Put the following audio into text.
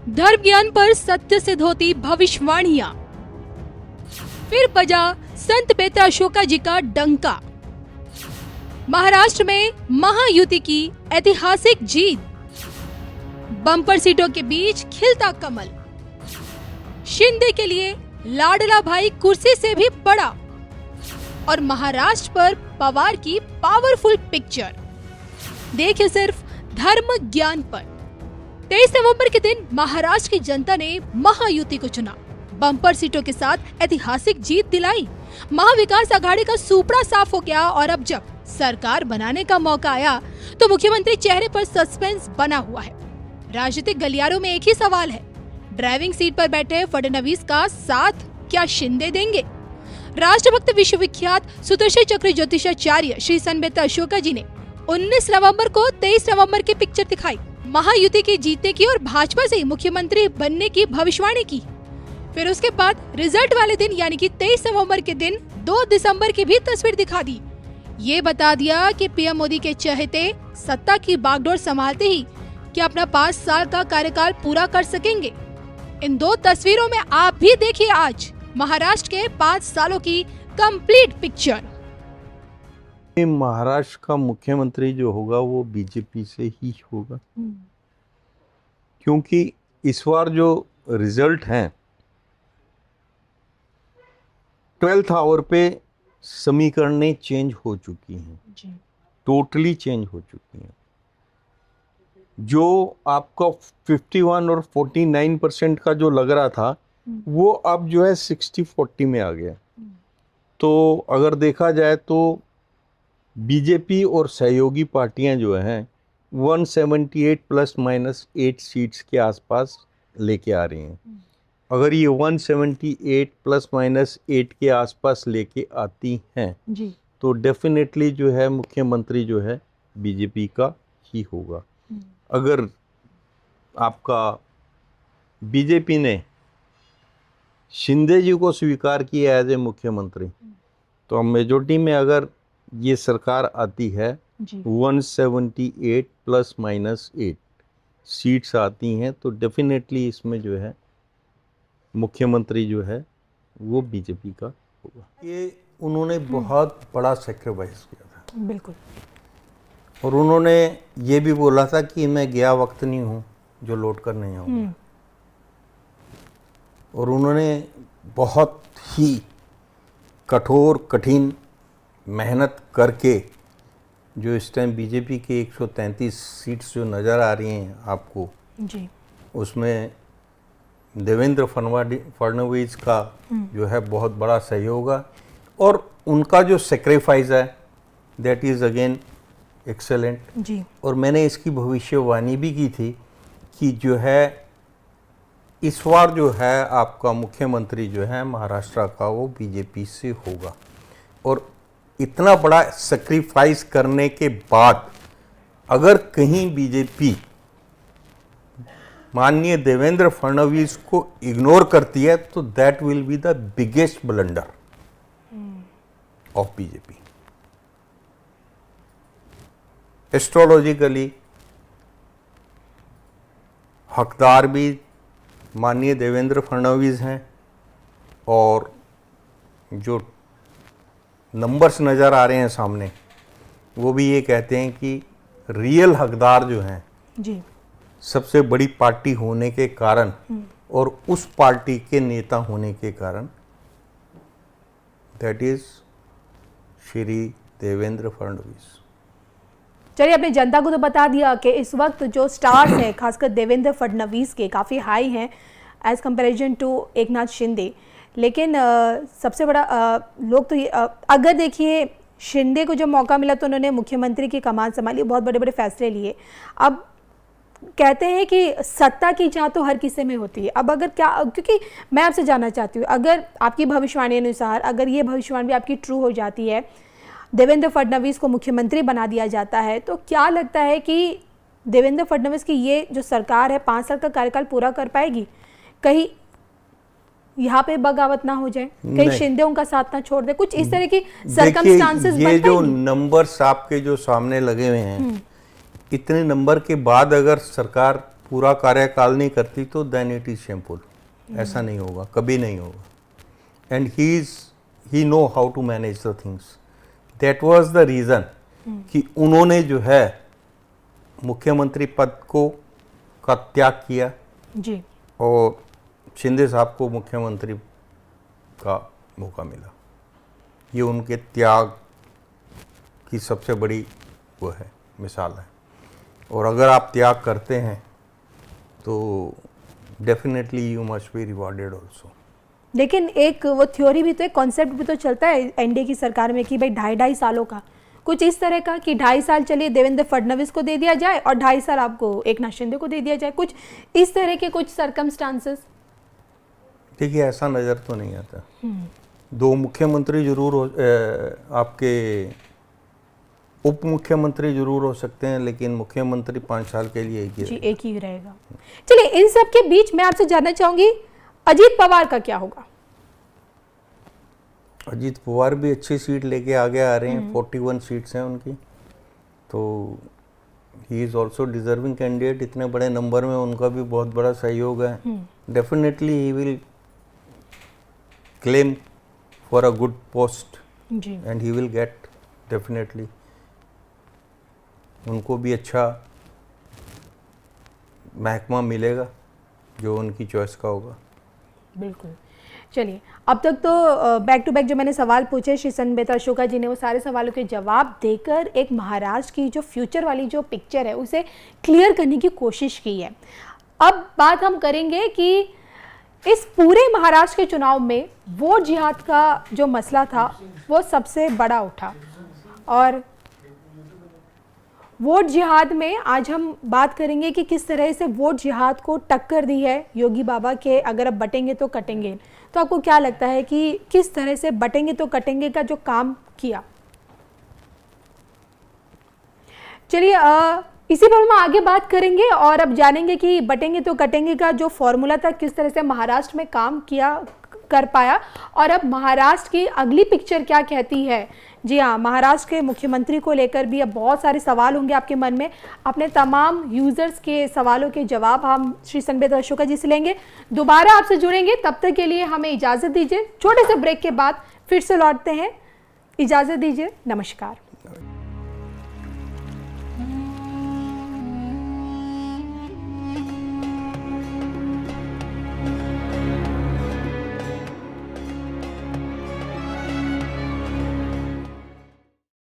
धर्म ज्ञान पर सत्य सिद्ध होती भविष्यवाणियां। फिर बजा संत बेता अशोका जी का डंका। महाराष्ट्र में महायुति की ऐतिहासिक जीत। बम्पर सीटों के बीच खिलता कमल। शिंदे के लिए लाडला भाई कुर्सी से भी बड़ा। और महाराष्ट्र पर पवार की पावरफुल पिक्चर। देखिए सिर्फ धर्म ज्ञान पर। 23 नवंबर के दिन महाराष्ट्र की जनता ने महायुति को चुना। बम्पर सीटों के साथ ऐतिहासिक जीत दिलाई। महाविकास आघाड़ी का सुपड़ा साफ हो गया और अब जब सरकार बनाने का मौका आया तो मुख्यमंत्री चेहरे पर सस्पेंस बना हुआ है। राजनीतिक गलियारों में एक ही सवाल है, ड्राइविंग सीट पर बैठे फडणवीस का साथ क्या शिंदे देंगे? राष्ट्रभक्त विश्वविख्यात सुतोषी चक्र ज्योतिषाचार्य श्री संत अशोका जी ने 19 नवंबर को 23 नवंबर की पिक्चर दिखाई। महायुति की जीतने की और भाजपा से मुख्यमंत्री बनने की भविष्यवाणी की। फिर उसके बाद रिजल्ट वाले दिन यानी कि 23 नवंबर के दिन 2 दिसंबर की भी तस्वीर दिखा दी। ये बता दिया कि पीएम मोदी के चहेते सत्ता की बागडोर संभालते ही क्या अपना 5 साल का कार्यकाल पूरा कर सकेंगे। इन 2 तस्वीरों में आप भी देखिए आज महाराष्ट्र के 5 सालों की कंप्लीट पिक्चर। महाराष्ट्र का मुख्यमंत्री जो होगा वो बीजेपी से ही होगा, क्योंकि इस बार जो रिजल्ट हैं 12th आवर पे समीकरणें चेंज हो चुकी हैं, टोटली चेंज हो चुकी हैं। जो आपका 51 और 49% का जो लग रहा था वो अब जो है 60-40 में आ गया। तो अगर देखा जाए तो बीजेपी और सहयोगी पार्टियां जो हैं 178 ± 8 सीट्स के आसपास लेके आ रही हैं। अगर ये 178 ± 8 के आसपास लेके आती हैं जी, तो डेफिनेटली जो है मुख्यमंत्री जो है बीजेपी का ही होगा। अगर आपका बीजेपी ने शिंदे जी को स्वीकार किया एज ए मुख्यमंत्री तो अब मेजोरिटी में अगर ये सरकार आती है 178 ± 8 सीट्स आती हैं तो डेफिनेटली इसमें जो है मुख्यमंत्री जो है वो बीजेपी का होगा। ये उन्होंने बहुत बड़ा सैक्रिफाइस किया था, बिल्कुल। और उन्होंने ये भी बोला था कि मैं गया वक्त नहीं हूँ जो लौट कर नहीं आऊँगा। और उन्होंने बहुत ही कठोर कठिन मेहनत करके जो इस टाइम बीजेपी के 133 सीट्स जो नज़र आ रही हैं आपको जी, उसमें देवेंद्र फडणवीस का जो है बहुत बड़ा सहयोग है और उनका जो सेक्रीफाइस है दैट इज़ अगेन एक्सेलेंट जी। और मैंने इसकी भविष्यवाणी भी की थी कि जो है इस बार जो है आपका मुख्यमंत्री जो है महाराष्ट्र का वो बीजेपी से होगा। और इतना बड़ा सेक्रीफाइस करने के बाद अगर कहीं बीजेपी माननीय देवेंद्र फडणवीस को इग्नोर करती है तो that will be the biggest blunder of BJP. Astrologically हकदार भी माननीय देवेंद्र फडणवीस हैं और जो नंबर्स नज़र आ रहे हैं सामने वो भी ये कहते हैं कि रियल हकदार जो हैं जी, सबसे बड़ी पार्टी होने के कारण और उस पार्टी के नेता होने के कारण दैट इज श्री देवेंद्र फडणवीस। चलिए आपने जनता को तो बता दिया कि इस वक्त जो स्टार्स हैं खासकर देवेंद्र फडणवीस के काफ़ी हाई हैं as comparison to Eknath Shinde. लेकिन सबसे बड़ा लोग तो अगर देखिए शिंदे को जब मौका मिला तो उन्होंने मुख्यमंत्री की कमान संभाली, बहुत बड़े बड़े फैसले लिए। अब कहते हैं कि सत्ता की चाह तो हर किसी में होती है। अब अगर क्या, क्योंकि मैं आपसे जानना चाहती हूँ अगर आपकी भविष्यवाणी अनुसार अगर ये भविष्यवाणी भी आपकी ट्रू हो जाती है, देवेंद्र फडणवीस को मुख्यमंत्री बना दिया जाता है, तो क्या लगता है कि देवेंद्र फडणवीस की ये जो सरकार है 5 साल का कार्यकाल पूरा कर पाएगी? कहीं यहाँ पे बगावत ना हो जाए, कहीं शिंदे उनका साथ ना छोड़ दे, कुछ इस तरह की सर्कमस्टांसेस बन ये जो नंबर्स आपके जो सामने लगे हुए हैं इतने नंबर के बाद अगर सरकार पूरा कार्यकाल नहीं करती तो देन इट इज शेमफुल। ऐसा नहीं होगा, कभी नहीं होगा। And he know how to manage the things. That was the reason कि उन्होंने जो है मुख्यमंत्री पद का त्याग किया जी, और शिंदे साहब को मुख्यमंत्री का मौका मिला। ये उनके त्याग की सबसे बड़ी वो है, मिसाल है। और अगर आप त्याग करते हैं तो definitely you must be rewarded also. लेकिन एक वो थ्योरी भी तो, एक कॉन्सेप्ट भी तो चलता है एनडीए की सरकार में कि भाई 2.5 सालों का कुछ इस तरह का कि 2.5 साल चलिए देवेंद्र फडणवीस को दे दिया जाए और 2.5 साल आपको एकनाथ शिंदे को दे दिया जाए, कुछ इस तरह के कुछ सर्कमस्टांसेस। देखिए ऐसा नज़र तो नहीं आता। दो मुख्यमंत्री जरूर आपके उप मुख्यमंत्री जरूर हो सकते हैं, लेकिन मुख्यमंत्री 5 साल के लिए एक ही रहेगा। चलिए, इन सब के बीच मैं आपसे जानना चाहूंगी अजीत पवार का क्या होगा? अजीत पवार भी अच्छी सीट लेके आगे आ रहे हैं। 41 सीट्स हैं उनकी, तो he is also deserving candidate. इतने बड़े नंबर में उनका भी बहुत बड़ा सहयोग है। Definitely he will claim for a good post and he will get, definitely उनको भी अच्छा महकमा मिलेगा जो उनकी चॉइस का होगा। बिल्कुल। चलिए, अब तक तो बैक टू बैक जो मैंने सवाल पूछे, श्री संत अशोका जी ने वो सारे सवालों के जवाब देकर एक महाराष्ट्र की जो फ्यूचर वाली जो पिक्चर है उसे क्लियर करने की कोशिश की है। अब बात हम करेंगे कि इस पूरे महाराष्ट्र के चुनाव में वोट जिहाद का जो मसला था वो सबसे बड़ा उठा, और वोट जिहाद में आज हम बात करेंगे कि किस तरह से वोट जिहाद को टक्कर दी है योगी बाबा के अगर अब बटेंगे तो कटेंगे। तो आपको क्या लगता है कि किस तरह से बटेंगे तो कटेंगे का जो काम किया? चलिए, इसी पर हम आगे बात करेंगे और अब जानेंगे कि बटेंगे तो कटेंगे का जो फॉर्मूला था किस तरह से महाराष्ट्र में काम कर पाया, और अब महाराष्ट्र की अगली पिक्चर क्या कहती है। जी हाँ, महाराष्ट्र के मुख्यमंत्री को लेकर भी अब बहुत सारे सवाल होंगे आपके मन में। अपने तमाम यूजर्स के सवालों के जवाब हम श्री संत अशोका जी से लेंगे, दोबारा आपसे जुड़ेंगे। तब तक के लिए हमें इजाज़त दीजिए, छोटे से ब्रेक के बाद फिर से लौटते हैं। इजाज़त दीजिए, नमस्कार।